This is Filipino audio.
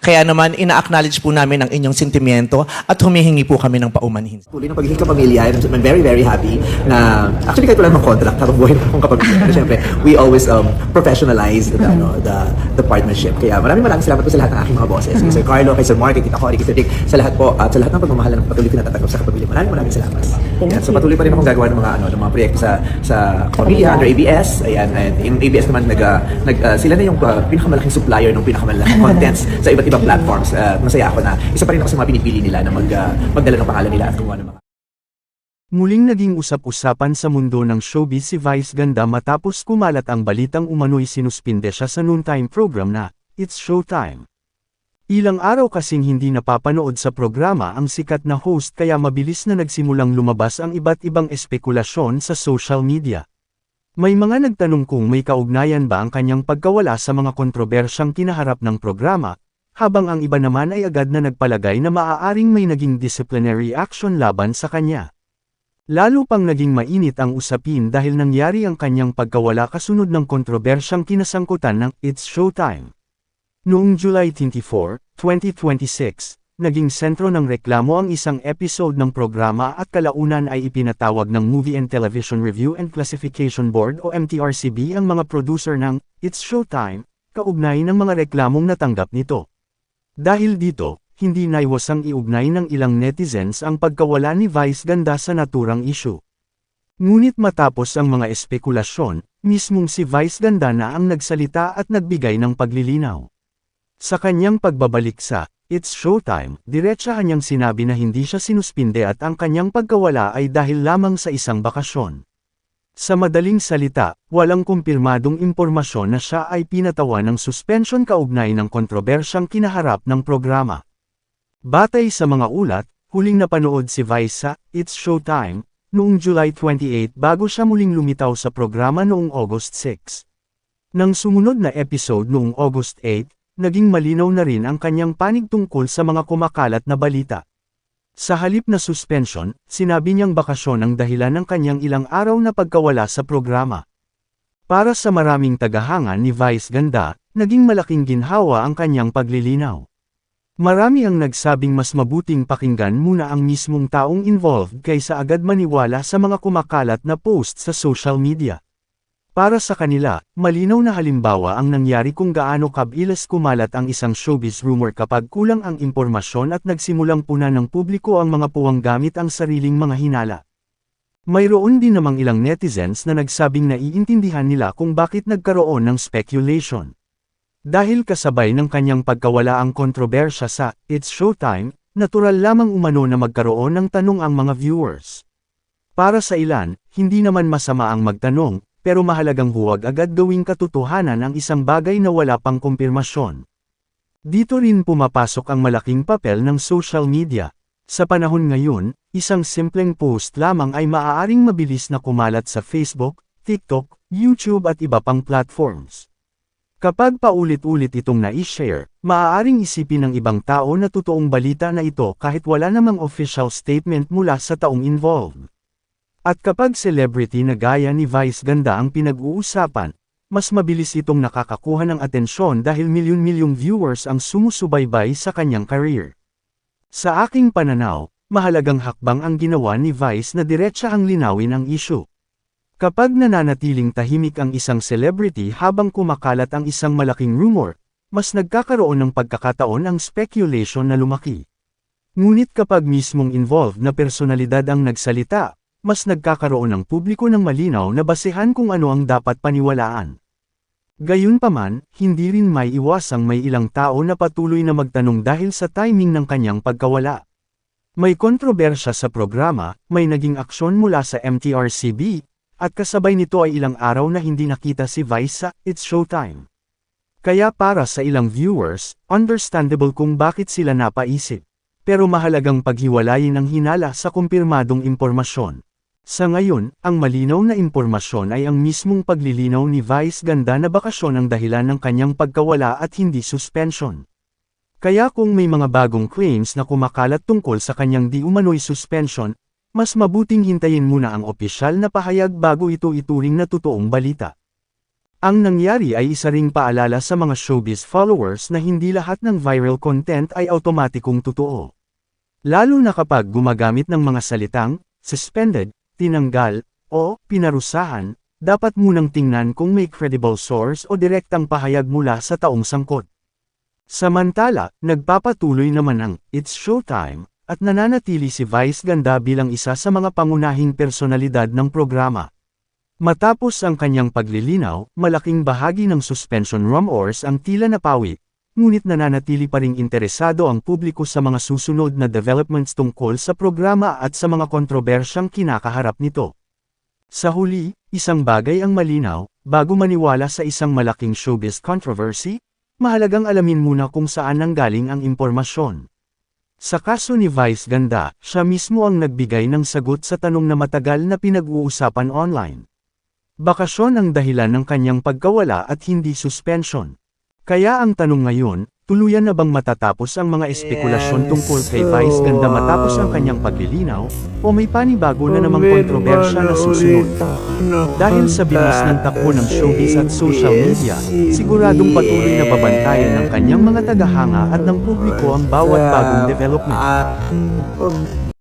Kaya naman, ina-acknowledge po namin ang inyong sentimiento at humihingi po kami ng paumanhin. Tuloy ng pagiging kapamilya, I'm very, very happy na actually kahit wala ng contract, habang buhay na akong kapamilya. Pero syempre, we always professionalize the partnership. Kaya maraming salamat po sa lahat ng aking mga bosses. Kay Sir Carlo, kay Sir Mark, kay Tita Cory, kay Sir Dick, sa lahat po, at sa lahat ng pagmamahal na patuloy ko natatanggap sa kapamilya. Maraming salamat. Ayan, so patuloy pa rin akong gagawa ng mga proyekto sa kapamilya under ABS. Ayan, and yung ABS naman, sila na yung pinakamalaking supplier ng pinakamalaking contents sa iba't ibang platforms. Masaya ako na isa pa rin ako sa mga pinipili nila na magdala ng pangalan nila at kumuha ng mga. Muling naging usap-usapan sa mundo ng showbiz si Vice Ganda matapos kumalat ang balitang umano'y sinuspinde siya sa noontime program na It's Showtime. Ilang araw kasing hindi napapanood sa programa ang sikat na host kaya mabilis na nagsimulang lumabas ang iba't ibang espekulasyon sa social media. May mga nagtanong kung may kaugnayan ba ang kanyang pagkawala sa mga kontrobersyang kinaharap ng programa, habang ang iba naman ay agad na nagpalagay na maaaring may naging disciplinary action laban sa kanya. Lalo pang naging mainit ang usapin dahil nangyari ang kanyang pagkawala kasunod ng kontrobersyang kinasangkutan ng It's Showtime. Noong July 24, 2026, naging sentro ng reklamo ang isang episode ng programa at kalaunan ay ipinatawag ng Movie and Television Review and Classification Board o MTRCB ang mga producer ng It's Showtime, kaugnay ng mga reklamong natanggap nito. Dahil dito, hindi naiwasang iugnay ng ilang netizens ang pagkawala ni Vice Ganda sa naturang issue. Ngunit matapos ang mga espekulasyon, mismong si Vice Ganda na ang nagsalita at nagbigay ng paglilinaw. Sa kanyang pagbabalik sa It's Showtime, diretsahan niyang sinabi na hindi siya sinuspinde at ang kanyang pagkawala ay dahil lamang sa isang bakasyon. Sa madaling salita, walang kumpirmadong impormasyon na siya ay pinatawan ng suspension kaugnay ng kontrobersyang kinaharap ng programa. Batay sa mga ulat, huling napanood si Vice sa It's Showtime noong July 28 bago siya muling lumitaw sa programa noong August 6. Nang sumunod na episode noong August 8, naging malinaw na rin ang kanyang panig tungkol sa mga kumakalat na balita. Sa halip na suspension, sinabi niyang bakasyon ang dahilan ng kanyang ilang araw na pagkawala sa programa. Para sa maraming tagahanga ni Vice Ganda, naging malaking ginhawa ang kanyang paglilinaw. Marami ang nagsabing mas mabuting pakinggan muna ang mismong taong involved kaysa agad maniwala sa mga kumakalat na post sa social media. Para sa kanila, malinaw na halimbawa ang nangyari kung gaano kabilis kumalat ang isang showbiz rumor kapag kulang ang impormasyon at nagsimulang punan ng publiko ang mga puwang gamit ang sariling mga hinala. Mayroon din namang ilang netizens na nagsabing naiintindihan nila kung bakit nagkaroon ng speculation. Dahil kasabay ng kanyang pagkawala ang kontrobersya sa It's Showtime, natural lamang umano na magkaroon ng tanong ang mga viewers. Para sa ilan, hindi naman masama ang magtanong, pero mahalagang huwag agad gawing katotohanan ang isang bagay na wala pang kumpirmasyon. Dito rin pumapasok ang malaking papel ng social media. Sa panahon ngayon, isang simpleng post lamang ay maaaring mabilis na kumalat sa Facebook, TikTok, YouTube at iba pang platforms. Kapag paulit-ulit itong na-share, maaaring isipin ng ibang tao na totoong balita na ito kahit wala namang official statement mula sa taong involved. At kapag celebrity na gaya ni Vice Ganda ang pinag-uusapan, mas mabilis itong nakakakuha ng atensyon dahil milyon-milyong viewers ang sumusubaybay sa kanyang career. Sa aking pananaw, mahalagang hakbang ang ginawa ni Vice na diretsahang linawin ang issue. Kapag nananatiling tahimik ang isang celebrity habang kumakalat ang isang malaking rumor, mas nagkakaroon ng pagkakataon ang speculation na lumaki. Ngunit kapag mismong involved na personalidad ang nagsalita, mas nagkakaroon ng publiko ng malinaw na basehan kung ano ang dapat paniwalaan. Gayunpaman, hindi rin may iwasang may ilang tao na patuloy na magtanong dahil sa timing ng kanyang pagkawala. May kontrobersya sa programa, may naging aksyon mula sa MTRCB, at kasabay nito ay ilang araw na hindi nakita si Vice sa It's Showtime. Kaya para sa ilang viewers, understandable kung bakit sila napaisip. Pero mahalagang paghiwalayin ang hinala sa kumpirmadong impormasyon. Sa ngayon, ang malinaw na impormasyon ay ang mismong paglilinaw ni Vice Ganda na bakasyon ang dahilan ng kanyang pagkawala at hindi suspension. Kaya kung may mga bagong claims na kumakalat tungkol sa kanyang di umano'y suspension, mas mabuting hintayin muna ang opisyal na pahayag bago ito ituring na totoong balita. Ang nangyari ay isa ring paalala sa mga showbiz followers na hindi lahat ng viral content ay automatikong totoo. Lalo na kapag gumagamit ng mga salitang, suspended, tinanggal, o pinarusahan, dapat munang tingnan kung may credible source o direktang pahayag mula sa taong sangkot. Samantala, nagpapatuloy naman ang It's Showtime, at nananatili si Vice Ganda bilang isa sa mga pangunahing personalidad ng programa. Matapos ang kanyang paglilinaw, malaking bahagi ng suspension rumors ang tila napawi, ngunit nananatili pa ring interesado ang publiko sa mga susunod na developments tungkol sa programa at sa mga kontrobersyang kinakaharap nito. Sa huli, isang bagay ang malinaw, bago maniwala sa isang malaking showbiz controversy, mahalagang alamin muna kung saan nanggaling ang impormasyon. Sa kaso ni Vice Ganda, siya mismo ang nagbigay ng sagot sa tanong na matagal na pinag-uusapan online. Bakasyon ang dahilan ng kanyang pagkawala at hindi suspension. Kaya ang tanong ngayon, tuluyan na bang matatapos ang mga espekulasyon tungkol kay Vice Ganda matapos ang kanyang paglilinaw, o may panibago na namang kontrobersya na susunod? Dahil sa bilis ng takbo ng showbiz at social media, siguradong patuloy na babantayan ng kanyang mga tagahanga at ng publiko ang bawat bagong development.